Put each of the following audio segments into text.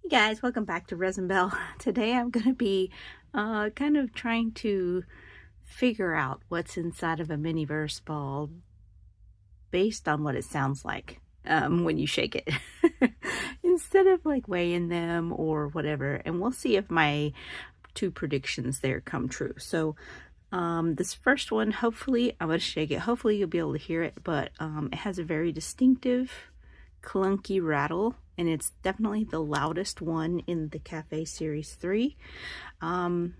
Hey guys, welcome back to Resin Belle. Today I'm going to be kind of trying to figure out what's inside of a Miniverse ball based on what it sounds like when you shake it instead of like weighing them or whatever. And we'll see if my two predictions there come true. So this first one, hopefully I'm going to shake it. Hopefully you'll be able to hear it, but it has a very distinctive clunky rattle, and it's definitely the loudest one in the Cafe Series 3.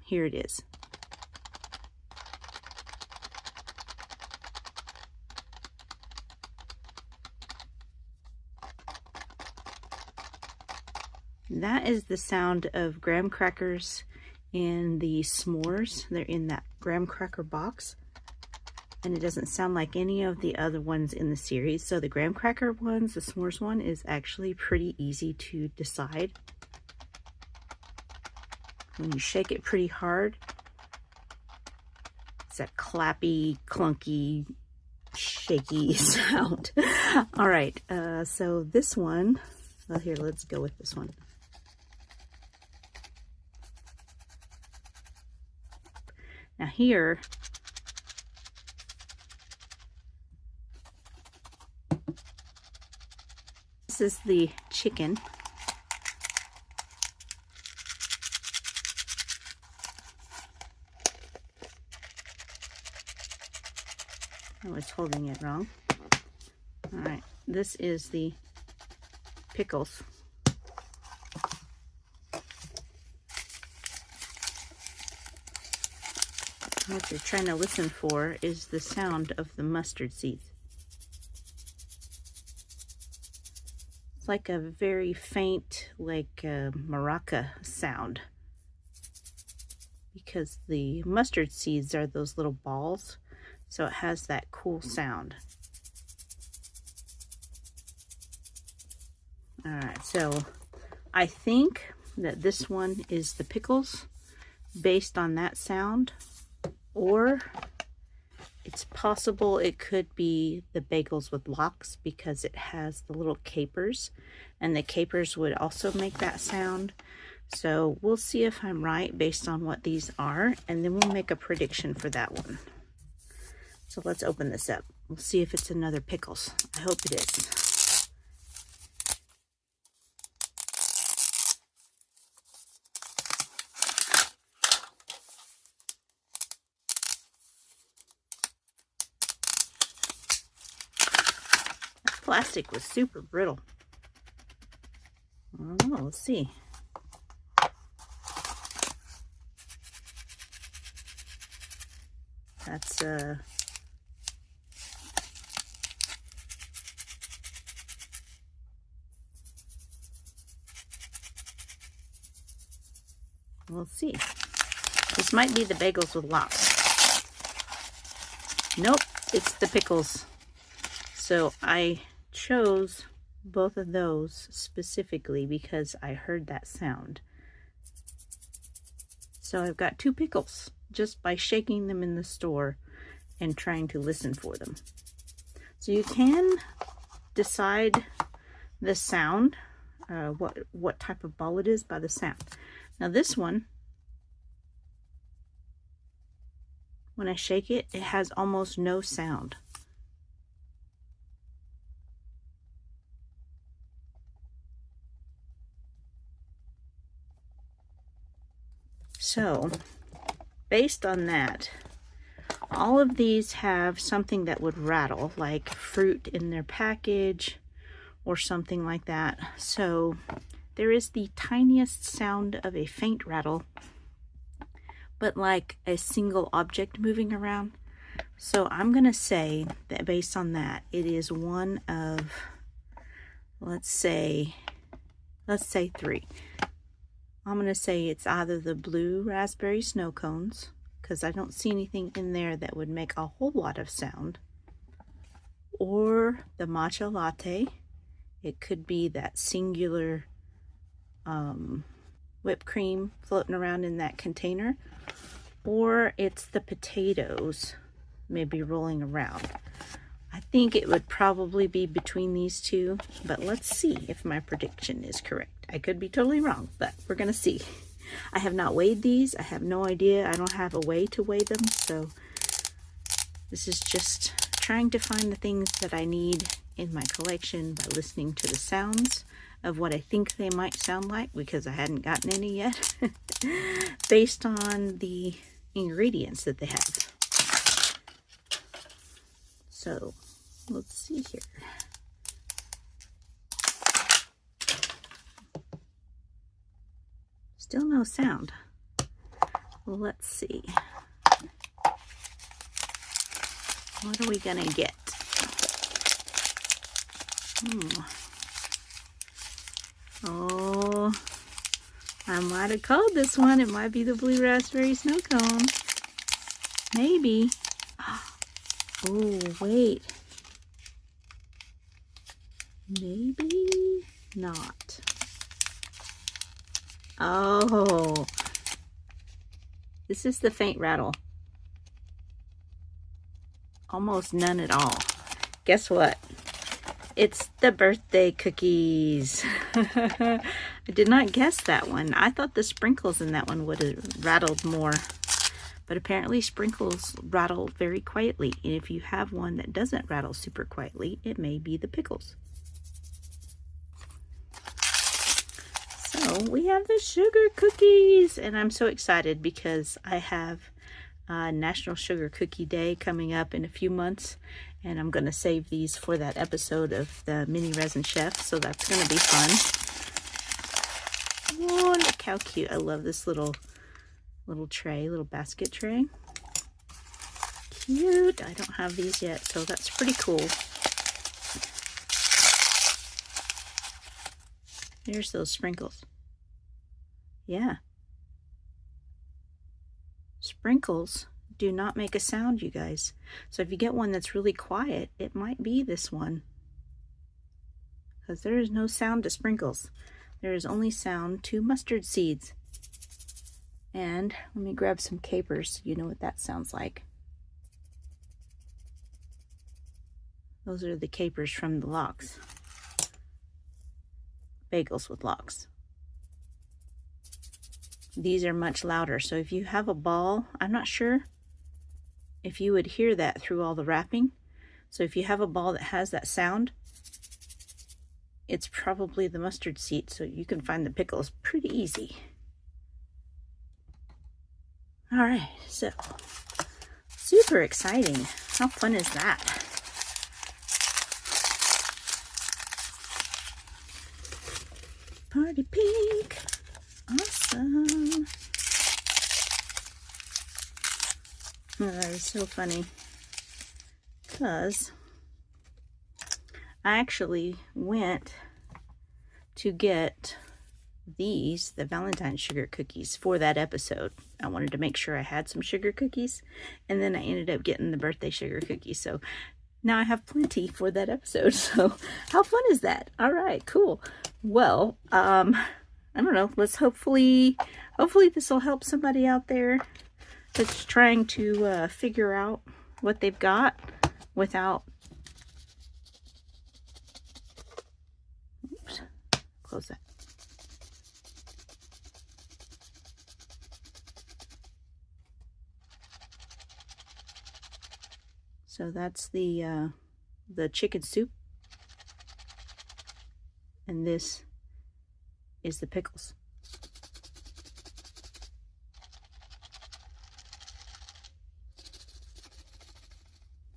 Here it is. That is the sound of graham crackers and the s'mores. They're in that graham cracker box, and it doesn't sound like any of the other ones in the series. So the graham cracker ones, the s'mores one, is actually pretty easy to decide. When you shake it pretty hard, it's that clappy, clunky, shaky sound. All right, so this one, well, here, let's go with this one. Now here, this is the chicken. I was holding it wrong. All right, this is the pickles. What you're trying to listen for is the sound of the mustard seeds. It's like a very faint, like maraca sound, because the mustard seeds are those little balls, so it has that cool sound. All right, so I think that this one is the pickles based on that sound, or it's possible it could be the bagels with lox because it has the little capers, and the capers would also make that sound. So we'll see if I'm right based on what these are, and then we'll make a prediction for that one. So let's open this up. We'll see if it's another pickles. I hope it is. Plastic was super brittle. I don't know, let's see. That's we'll see. This might be the bagels with lox. Nope, it's the pickles. So I chose both of those specifically because I heard that sound. So I've got two pickles just by shaking them in the store and trying to listen for them. So you can decide the sound, what type of ball it is by the sound. Now this one, when I shake it, it has almost no sound. So, based on that, all of these have something that would rattle, like fruit in their package or something like that. So, there is the tiniest sound of a faint rattle, but like a single object moving around. So, I'm going to say that based on that, it is one of, let's say 3. I'm going to say it's either the blue raspberry snow cones, because I don't see anything in there that would make a whole lot of sound, or the matcha latte. It could be that singular whipped cream floating around in that container, or it's the potatoes maybe rolling around. I think it would probably be between these two, but let's see if my prediction is correct. I could be totally wrong, but we're gonna see. I have not weighed these. I have no idea. I don't have a way to weigh them, so this is just trying to find the things that I need in my collection by listening to the sounds of what I think they might sound like, because I hadn't gotten any yet, based on the ingredients that they have. So let's see here. Still no sound. Let's see. What are we gonna get? Oh, I might have called this one. It might be the blue raspberry snow cone. Maybe. Oh, wait. Maybe not. Oh, this is the faint rattle. Almost none at all. Guess what? It's the birthday cookies. I did not guess that one. I thought the sprinkles in that one would have rattled more. But apparently sprinkles rattle very quietly. And if you have one that doesn't rattle super quietly, it may be the pickles. So we have the sugar cookies. And I'm so excited because I have National Sugar Cookie Day coming up in a few months. And I'm going to save these for that episode of the Mini Resin Chef. So that's going to be fun. Oh, look how cute. I love this little tray, little basket tray. Cute. I don't have these yet, so that's pretty cool. There's those sprinkles. Yeah. Sprinkles do not make a sound, you guys. So if you get one that's really quiet, it might be this one. Because there is no sound to sprinkles. There is only sound to mustard seeds. And let me grab some capers so you know what that sounds like. Those are the capers from the lox. Bagels with lox. These are much louder. So if you have a ball, I'm not sure if you would hear that through all the wrapping. So if you have a ball that has that sound, it's probably the mustard seed. So you can find the pickles pretty easy. All right, so super exciting. How fun is that? Party pink. Awesome. Oh, that is so funny. Because I actually went to get these, the Valentine's sugar cookies, for that episode. I wanted to make sure I had some sugar cookies, and then I ended up getting the birthday sugar cookies. So now I have plenty for that episode. So how fun is that? All right, cool. Well, I don't know. Let's hopefully this will help somebody out there that's trying to figure out what they've got without. Oops, close that. So that's the chicken soup, and this is the pickles.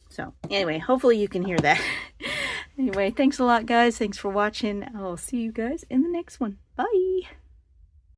So anyway, hopefully you can hear that. Anyway, thanks a lot, guys. Thanks for watching. I'll see you guys in the next one. Bye.